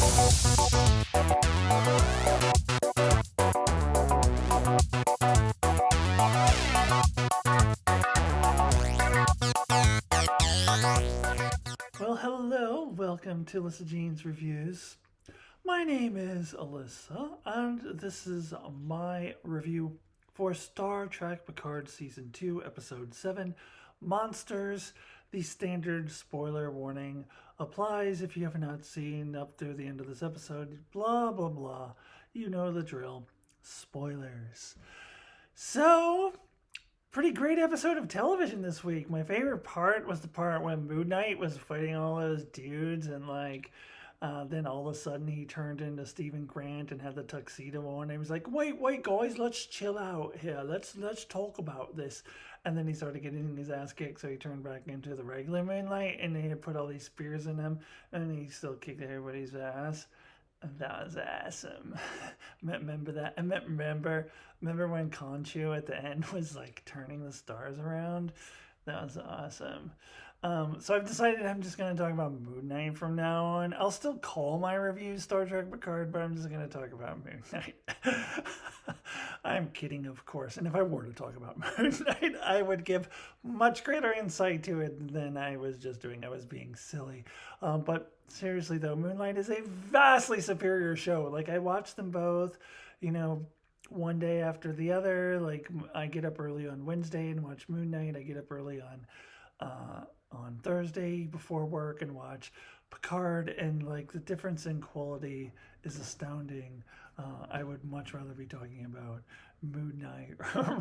Well, hello, welcome to Alyssa Jean's Reviews. My name is Alyssa, and this is my review for Star Trek Picard Season 2, Episode 7, Monsters. The standard spoiler warning applies if you have not seen up through the end of this episode. Blah, blah, blah. You know the drill. Spoilers. So, pretty great episode of television this week. My favorite part was the part when Moon Knight was fighting all those dudes, and then all of a sudden he turned into Stephen Grant and had the tuxedo on. And he was like, "Wait, guys, let's chill out here. Let's talk about this." And then he started getting his ass kicked, so he turned back into the regular Moon Knight, and they had put all these spears in him, and he still kicked everybody's ass. That was awesome. Remember that? And remember when Conchu at the end was like turning the stars around? That was awesome. So I've decided I'm just going to talk about Moon Knight from now on. I'll still call my review Star Trek Picard, but I'm just going to talk about Moon Knight. I'm kidding, of course. And if I were to talk about Moon Knight, I would give much greater insight to it than I was just doing. I was being silly. But seriously, though, Moonlight is a vastly superior show. Like, I watched them both, one day after the other. Like, I get up early on Wednesday and watch Moon Knight. I get up early on Thursday before work and watch Picard, and like the difference in quality is astounding. I would much rather be talking about Moon Knight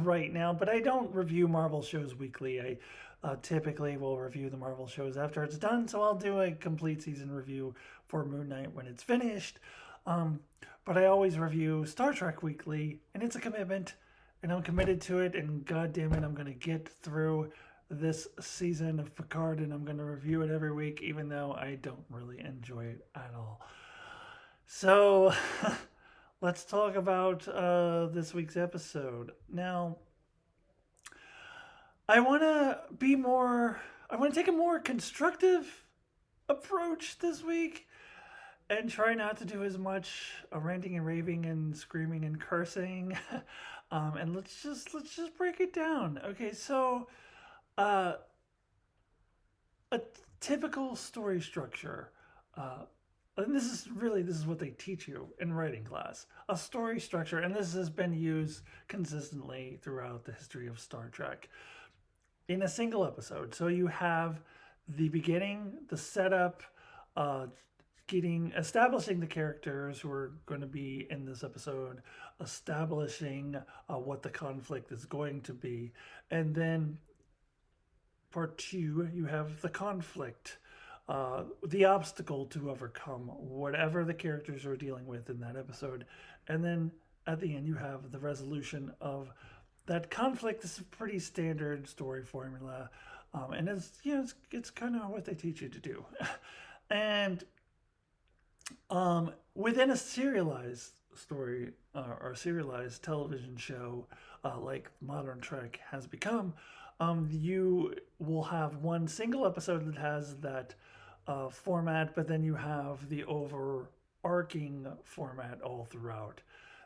right now, but I don't review Marvel shows weekly. I typically will review the Marvel shows after it's done, so I'll do a complete season review for Moon Knight when it's finished. But I always review Star Trek weekly, and it's a commitment, and I'm committed to it, and god damn it, I'm going to get through this season of Picard, and I'm going to review it every week, even though I don't really enjoy it at all. So, let's talk about this week's episode. Now, I want to take a more constructive approach this week and try not to do as much ranting and raving and screaming and cursing. And let's just break it down. Okay, so a typical story structure, and this is what they teach you in writing class. A story structure, and this has been used consistently throughout the history of Star Trek in a single episode. So you have the beginning, the setup, establishing the characters who are going to be in this episode, establishing what the conflict is going to be, and then part 2, you have the conflict, the obstacle to overcome, whatever the characters are dealing with in that episode. And then at the end, you have the resolution of that conflict. This is a pretty standard story formula. And it's kind of what they teach you to do. And within a serialized story or serialized television show, like modern Trek has become, you will have one single episode that has that format, but then you have the overarching format all throughout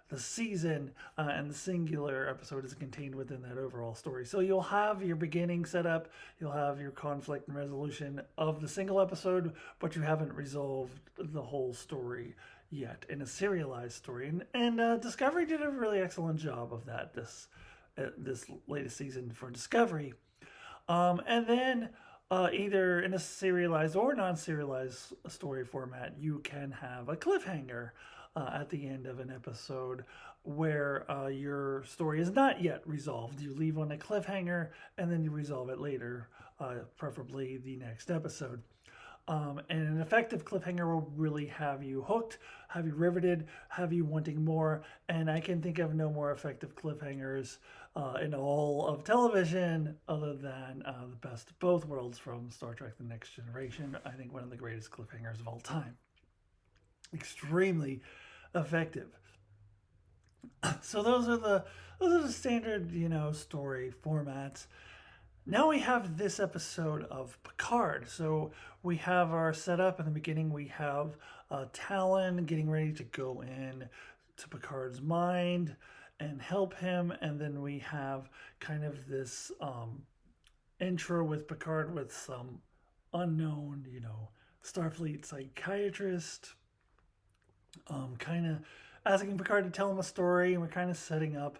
the season, and the singular episode is contained within that overall story. So you'll have your beginning setup, you'll have your conflict and resolution of the single episode, but you haven't resolved the whole story yet in a serialized story. And Discovery did a really excellent job of that this latest season for Discovery. And then either in a serialized or non-serialized story format, you can have a cliffhanger at the end of an episode where your story is not yet resolved. You leave on a cliffhanger and then you resolve it later, preferably the next episode. And an effective cliffhanger will really have you hooked, have you riveted, have you wanting more. And I can think of no more effective cliffhangers in all of television other than the best of both worlds from Star Trek The Next Generation. I think one of the greatest cliffhangers of all time. Extremely effective. So those are the standard, story formats. Now we have this episode of Picard. So we have our setup in the beginning. We have Talon getting ready to go in to Picard's mind and help him. And then we have kind of this intro with Picard with some unknown, Starfleet psychiatrist, kind of asking Picard to tell him a story, and we're kind of setting up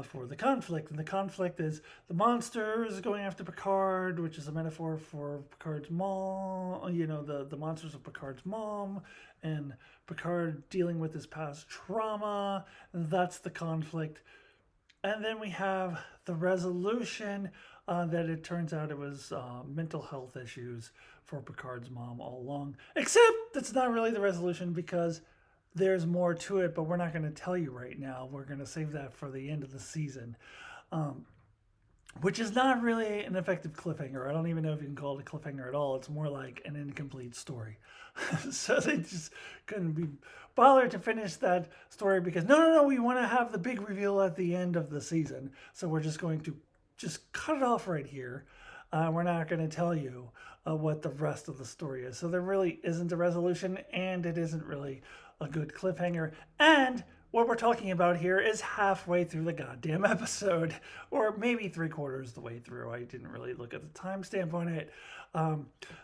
for the conflict. And the conflict is the monsters going after Picard, which is a metaphor for Picard's mom, the monsters of Picard's mom, and Picard dealing with his past trauma. That's the conflict. And then we have the resolution that it turns out it was mental health issues for Picard's mom all along. Except that's not really the resolution, because there's more to it, but we're not going to tell you right now. We're going to save that for the end of the season, which is not really an effective cliffhanger. I don't even know if you can call it a cliffhanger at all. It's more like an incomplete story. So they just couldn't be bothered to finish that story because, no, we want to have the big reveal at the end of the season. So we're just going to just cut it off right here. We're not going to tell you what the rest of the story is. So there really isn't a resolution, and it isn't really a good cliffhanger. And what we're talking about here is halfway through the goddamn episode, or maybe 3/4 the way through. I didn't really look at the timestamp on it.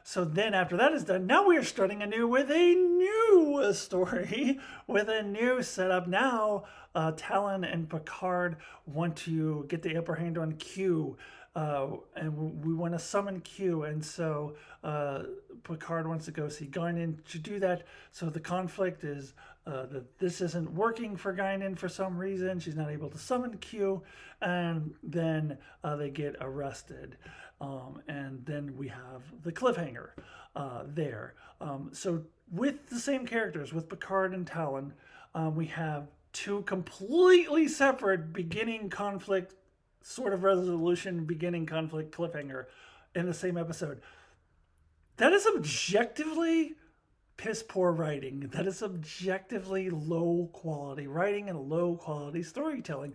So then after that is done, now we are starting anew with a new story, with a new setup. Now Talon and Picard want to get the upper hand on Q. And we want to summon Q, and so Picard wants to go see Guinan to do that. So the conflict is that this isn't working for Guinan for some reason. She's not able to summon Q, and then they get arrested. And then we have the cliffhanger there. So with the same characters, with Picard and Talon, we have two completely separate beginning conflict, sort of resolution, beginning conflict, cliffhanger in the same episode. That is objectively piss poor writing. That is objectively low quality writing and low quality storytelling.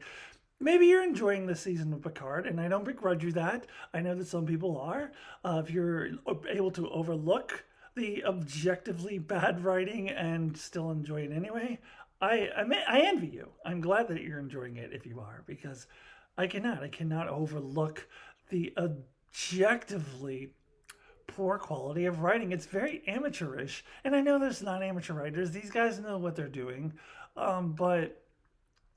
Maybe you're enjoying this season of Picard, and I don't begrudge you that. I know that some people are. If you're able to overlook the objectively bad writing and still enjoy it anyway, I envy you. I'm glad that you're enjoying it if you are, because I cannot overlook the objectively poor quality of writing. It's very amateurish, and I know there's not amateur writers. These guys know what they're doing, but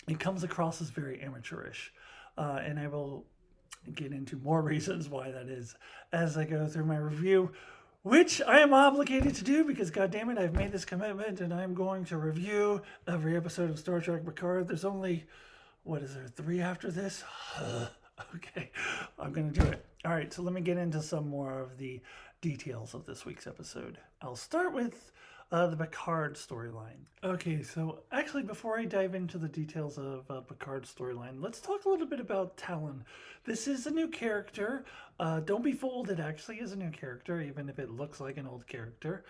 it comes across as very amateurish, and I will get into more reasons why that is as I go through my review, which I am obligated to do because, goddammit, I've made this commitment, and I'm going to review every episode of Star Trek Picard. There's only, what is there, 3 after this? Okay, I'm going to do it. All right, so let me get into some more of the details of this week's episode. I'll start with the Picard storyline. Okay, so actually, before I dive into the details of Picard's storyline, let's talk a little bit about Talon. This is a new character. Don't be fooled, it actually is a new character, even if it looks like an old character.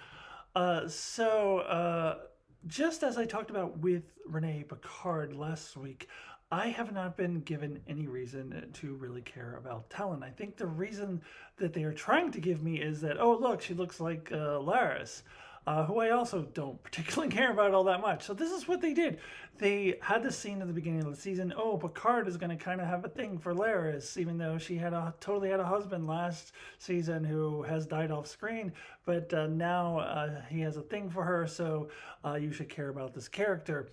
Just as I talked about with Renee Picard last week, I have not been given any reason to really care about Talon. I think the reason that they are trying to give me is that, oh, look, she looks like Laris, who I also don't particularly care about all that much. So this is what they did. They had this scene at the beginning of the season. Oh, Picard is going to kind of have a thing for Laris, even though she totally had a husband last season who has died off screen. But now he has a thing for her, so you should care about this character.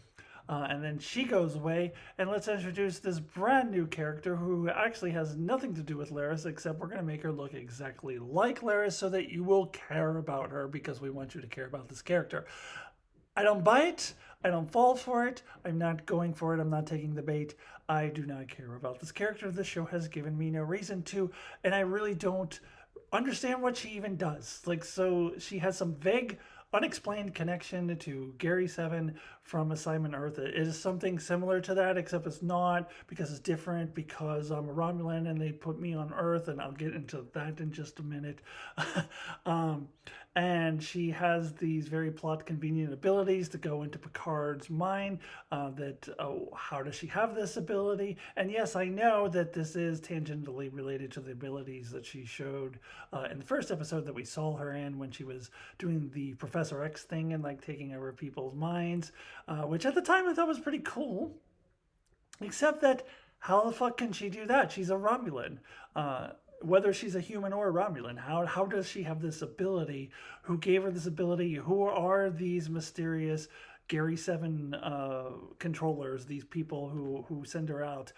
And then she goes away, and let's introduce this brand new character who actually has nothing to do with Laris, except we're going to make her look exactly like Laris so that you will care about her because we want you to care about this character. I don't buy it. I don't fall for it. I'm not going for it. I'm not taking the bait. I do not care about this character. This show has given me no reason to, and I really don't understand what she even does. So she has some vague, unexplained connection to Gary 7 from Assignment Earth. It is something similar to that, except it's not, because it's different, because I'm a Romulan and they put me on Earth, and I'll get into that in just a minute. and she has these very plot convenient abilities to go into Picard's mind. How does she have this ability? And yes, I know that this is tangentially related to the abilities that she showed in the first episode that we saw her in when she was doing the Professor X thing and like taking over people's minds, which at the time I thought was pretty cool. Except that, how the fuck can she do that? She's a Romulan. Whether she's a human or a Romulan, how does she have this ability? Who gave her this ability? Who are these mysterious Gary 7 controllers, these people who send her out?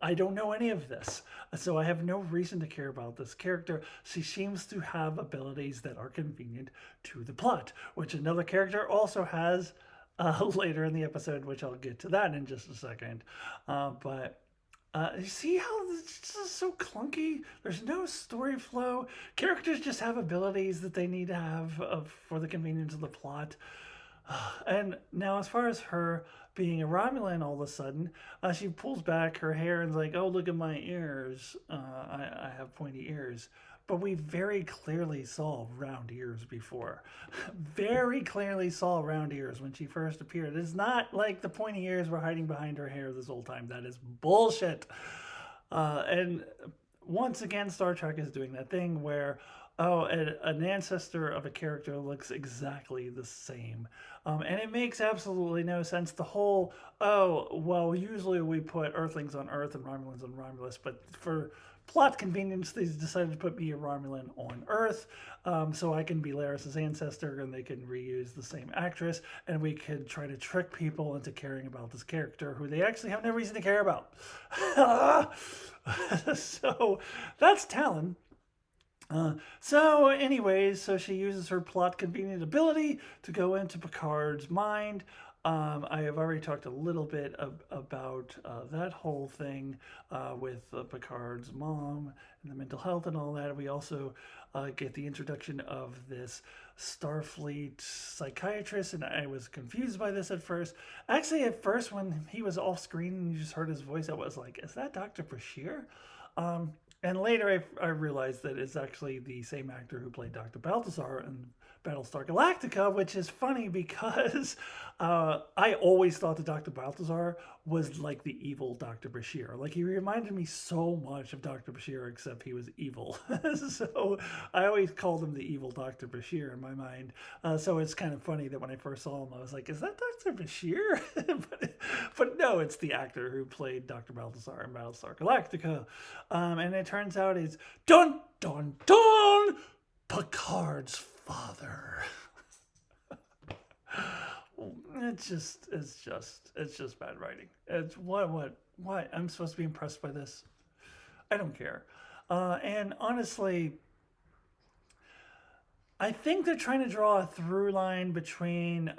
I don't know any of this, so I have no reason to care about this character. She seems to have abilities that are convenient to the plot, which another character also has later in the episode, which I'll get to that in just a second. But you see how this is so clunky? There's no story flow. Characters just have abilities that they need to have for the convenience of the plot. And now, as far as her being a Romulan, all of a sudden, she pulls back her hair and is like, "Oh, look at my ears. I have pointy ears." But we very clearly saw round ears before. Very clearly saw round ears when she first appeared. It's not like the pointy ears were hiding behind her hair this whole time. That is bullshit. And once again, Star Trek is doing that thing where, an ancestor of a character looks exactly the same. And it makes absolutely no sense. The whole, usually we put Earthlings on Earth and Romulans on Romulus, but for plot convenience, they decided to put me a Romulan on Earth, so I can be Laris's ancestor, and they can reuse the same actress, and we could try to trick people into caring about this character who they actually have no reason to care about. So that's Talon. So she uses her plot convenient ability to go into Picard's mind. I have already talked a little bit about that whole thing with Picard's mom and the mental health and all that. We also get the introduction of this Starfleet Psychiatrist, and I was confused by this at first. Actually, at first, when he was off screen and you just heard his voice, I was like, is that Dr. Bashir? And later I realized that it's actually the same actor who played Dr. Balthazar in Battlestar Galactica, which is funny because I always thought that Dr. Balthazar was like the evil Dr. Bashir. Like, he reminded me so much of Dr. Bashir, except he was evil. So I always called him the evil Dr. Bashir in my mind. So it's kind of funny that when I first saw him, I was like, is that Dr. Bashir? but no, it's the actor who played Dr. Balthazar in Battlestar Galactica. And it turns out it's dun dun dun Picard's father. It's just bad writing. It's what I'm supposed to be impressed by this? I don't care. And honestly, I think they're trying to draw a through line between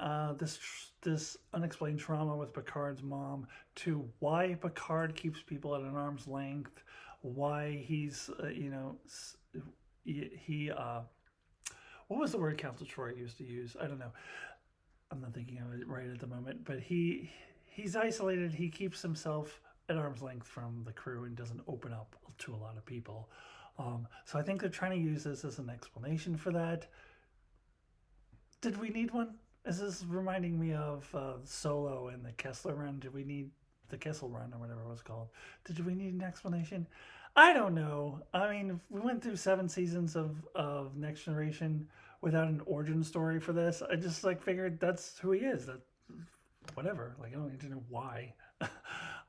this unexplained trauma with Picard's mom to why Picard keeps people at an arm's length, why he's what was the word Council Troy used to use? I don't know. I'm not thinking of it right at the moment, but he's isolated. He keeps himself at arm's length from the crew and doesn't open up to a lot of people. So I think they're trying to use this as an explanation for that. Did we need one? Is this reminding me of Solo and the Kessler Run? Did we need the Kessel Run or whatever it was called? Did we need an explanation? I don't know. I mean, we went through 7 seasons of Next Generation without an origin story for this. I just figured that's who he is. That whatever. I don't need to know why.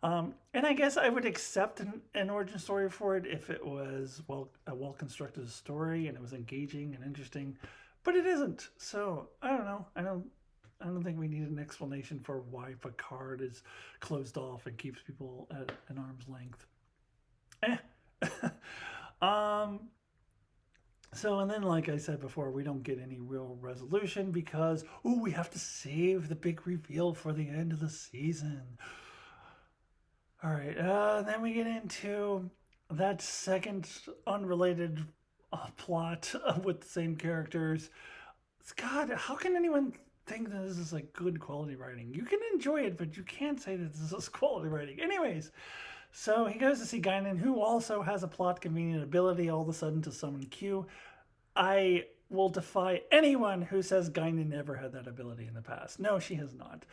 And I guess I would accept an origin story for it if it was a well-constructed story and it was engaging and interesting, but it isn't. So I don't know. I don't think we need an explanation for why Picard is closed off and keeps people at an arm's length. So, and then, like I said before, we don't get any real resolution because, we have to save the big reveal for the end of the season. All right, then we get into that second unrelated plot with the same characters. God, how can anyone think that this is good quality writing? You can enjoy it, but you can't say that this is quality writing. Anyways, so he goes to see Guinan, who also has a plot convenient ability all of a sudden to summon Q. I will defy anyone who says Guinan never had that ability in the past. No, she has not.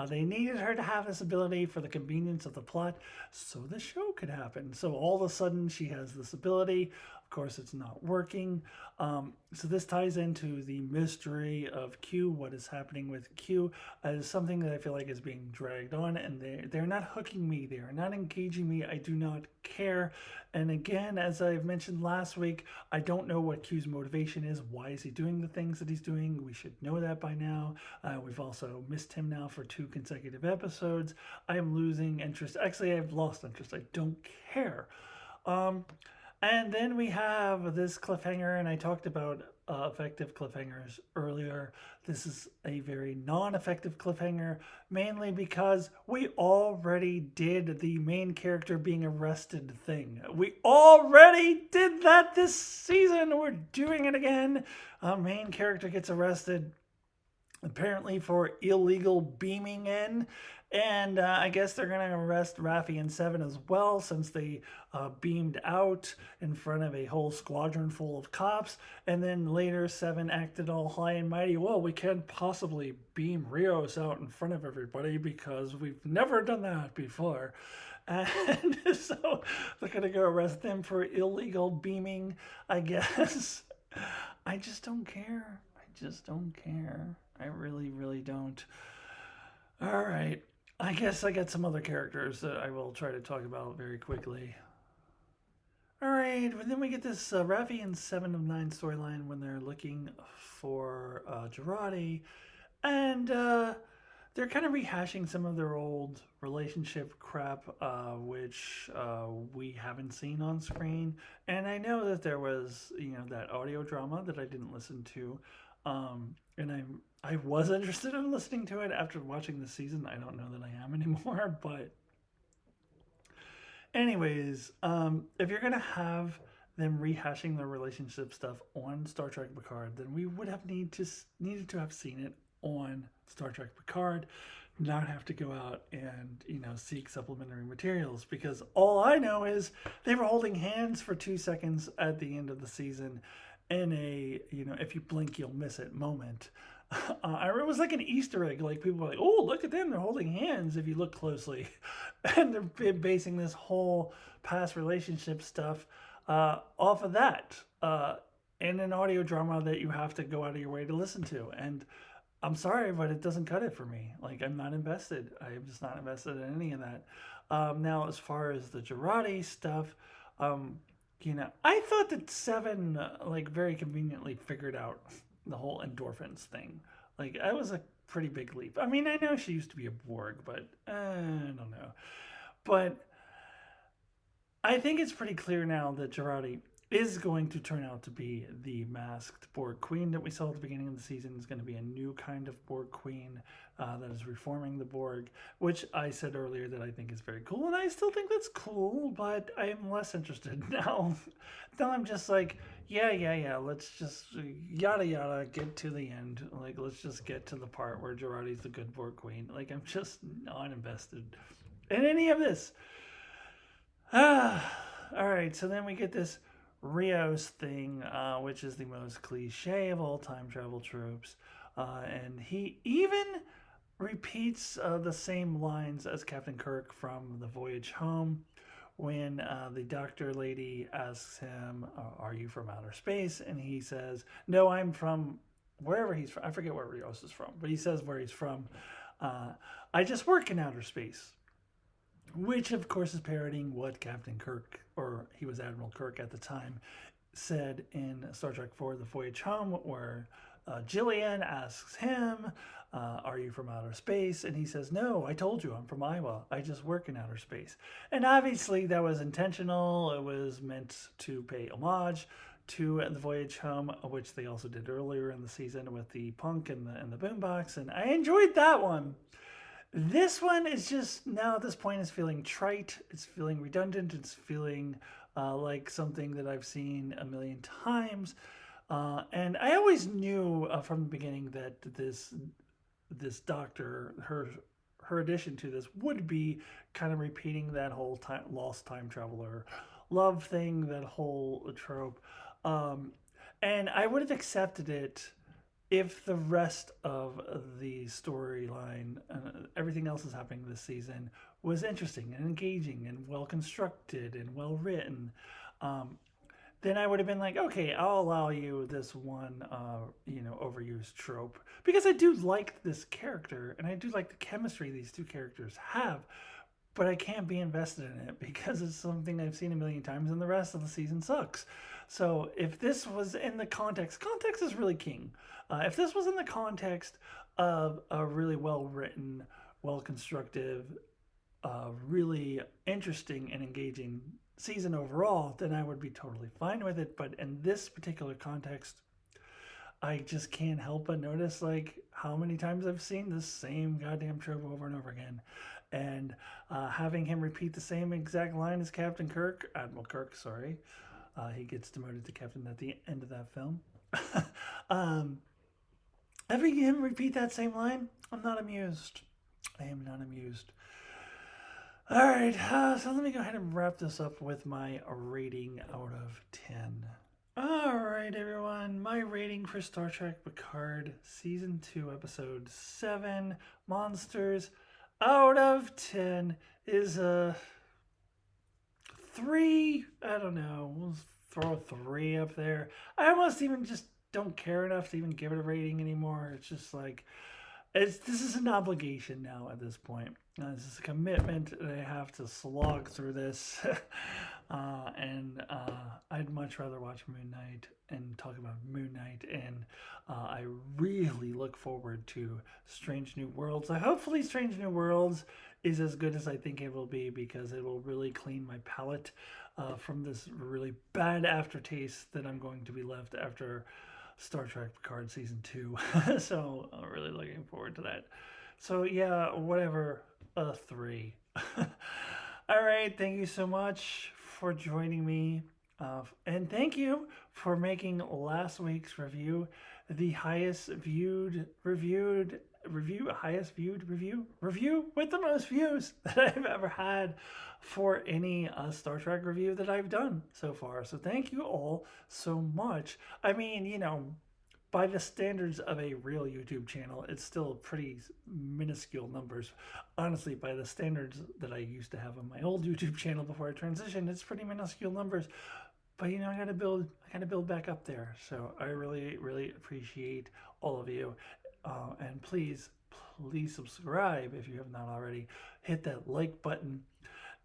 They needed her to have this ability for the convenience of the plot so the show could happen. So all of a sudden she has this ability. Of course, it's not working. So this ties into the mystery of Q, what is happening with Q, is something that I feel like is being dragged on, and they're not hooking me. They are not engaging me. I do not care. And again, as I've mentioned last week, I don't know what Q's motivation is. Why is he doing the things that he's doing? We should know that by now. We've also missed him now for 2 consecutive episodes. I am losing interest. Actually, I've lost interest. I don't care. And then we have this cliffhanger, and I talked about effective cliffhangers earlier. This is a very non-effective cliffhanger, mainly because we already did the main character being arrested thing. We already did that this season. We're doing it again. Main character gets arrested, apparently for illegal beaming in. And I guess they're going to arrest Raffi and Seven as well, since they beamed out in front of a whole squadron full of cops. And then later, Seven acted all high and mighty. Well, we can't possibly beam Rios out in front of everybody because we've never done that before. And so they're going to go arrest them for illegal beaming, I guess. I just don't care. I just don't care. I really, really don't. All right. I guess I got some other characters that I will try to talk about very quickly. All right, but then we get this Raffi and 7 of 9 storyline when they're looking for Girardi, and they're kind of rehashing some of their old relationship crap, which we haven't seen on screen. And I know that there was, that audio drama that I didn't listen to, and I was interested in listening to it after watching the season. I don't know that I am anymore, but anyways, if you're gonna have them rehashing their relationship stuff on Star Trek Picard, then we would have needed to have seen it on Star Trek Picard, not have to go out and seek supplementary materials, because all I know is they were holding hands for 2 seconds at the end of the season in a if you blink you'll miss it moment. It was like an Easter egg. Like, people were like, "Oh, look at them! They're holding hands." If you look closely, and they're basing this whole past relationship stuff off of that in an audio drama that you have to go out of your way to listen to. And I'm sorry, but it doesn't cut it for me. Like, I'm not invested. I'm just not invested in any of that. Now, as far as the Girardi stuff, I thought that Seven very conveniently figured out the whole endorphins thing. Like, that was a pretty big leap. I mean, I know she used to be a Borg, but I don't know. But I think it's pretty clear now that Girardi is going to turn out to be the masked Borg queen that we saw at the beginning of the season. Is going to be a new kind of Borg queen that is reforming the Borg, which I said earlier that I think is very cool, and I still think that's cool, but I am less interested now. Now I'm just like, yeah, let's just yada yada, get to the end. Like, let's just get to the part where Girardi's the good Borg queen. Like, I'm just not invested in any of this. All right, so then we get this Rios thing, which is the most cliche of all time travel tropes, and he even repeats the same lines as Captain Kirk from The Voyage Home, when the doctor lady asks him, "Are you from outer space?" And he says, "No, I'm from wherever he's from. I forget where Rios is from, but he says where he's from. I just work in outer space." Which, of course, is parodying what Captain Kirk, or he was Admiral Kirk at the time, said in Star Trek IV, The Voyage Home, where Jillian asks him, "Are you from outer space?" And he says, "No, I told you, I'm from Iowa. I just work in outer space." And obviously that was intentional. It was meant to pay homage to The Voyage Home, which they also did earlier in the season with the punk and the boombox, and I enjoyed that one. This one is just, now at this point, is feeling trite. It's feeling redundant. It's feeling like something that I've seen a million times. And I always knew from the beginning that this doctor, her addition to this would be kind of repeating that whole lost time traveler love thing, that whole trope. And I would have accepted it if the rest of the storyline, everything else is happening this season, was interesting and engaging and well constructed and well written. Um, then I would have been like, okay, I'll allow you this one, overused trope because I do like this character and I do like the chemistry these two characters have, but I can't be invested in it because it's something I've seen a million times and the rest of the season sucks. So if this was in the context is really king. If this was in the context of a really well written, well constructed, really interesting and engaging season overall, then I would be totally fine with it. But in this particular context, I just can't help but notice like how many times I've seen this same goddamn trope over and over again. And having him repeat the same exact line as Captain Kirk, Admiral Kirk, sorry, he gets demoted to captain at the end of that film. Having him repeat that same line, I'm not amused. I am not amused. All right, so let me go ahead and wrap this up with my rating out of 10. All right, everyone, my rating for Star Trek Picard Season 2, Episode 7, Monsters, out of 10 is a 3. I don't know, we'll throw a 3 up there. I almost even just don't care enough to even give it a rating anymore. It's just like, this is an obligation now at this point. This is a commitment that I have to slog through this. And I'd much rather watch Moon Knight and talk about Moon Knight. And I really look forward to Strange New Worlds. Hopefully Strange New Worlds is as good as I think it will be, because it will really clean my palate from this really bad aftertaste that I'm going to be left after Star Trek Picard Season 2. So I'm really looking forward to that. So yeah, whatever, a 3. All right, thank you so much for joining me. And thank you for making last week's review the highest viewed review with the most views that I've ever had for any Star Trek review that I've done so far. So thank you all so much. I mean, by the standards of a real YouTube channel, it's still pretty minuscule numbers. Honestly, by the standards that I used to have on my old YouTube channel before I transitioned, it's pretty minuscule numbers. But I gotta build back up there. So I really, really appreciate all of you. And please subscribe if you have not already. Hit that like button.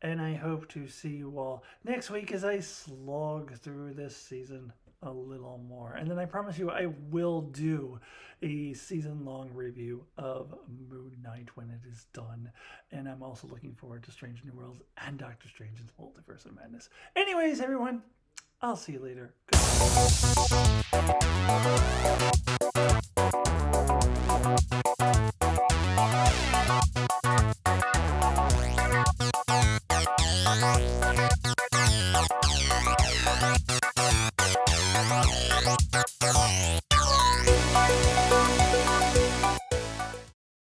And I hope to see you all next week as I slog through this season a little more. And then I promise you I will do a season-long review of Moon Knight when it is done. And I'm also looking forward to Strange New Worlds and Doctor Strange in the Multiverse of Madness. Anyways, everyone, I'll see you later. Goodbye.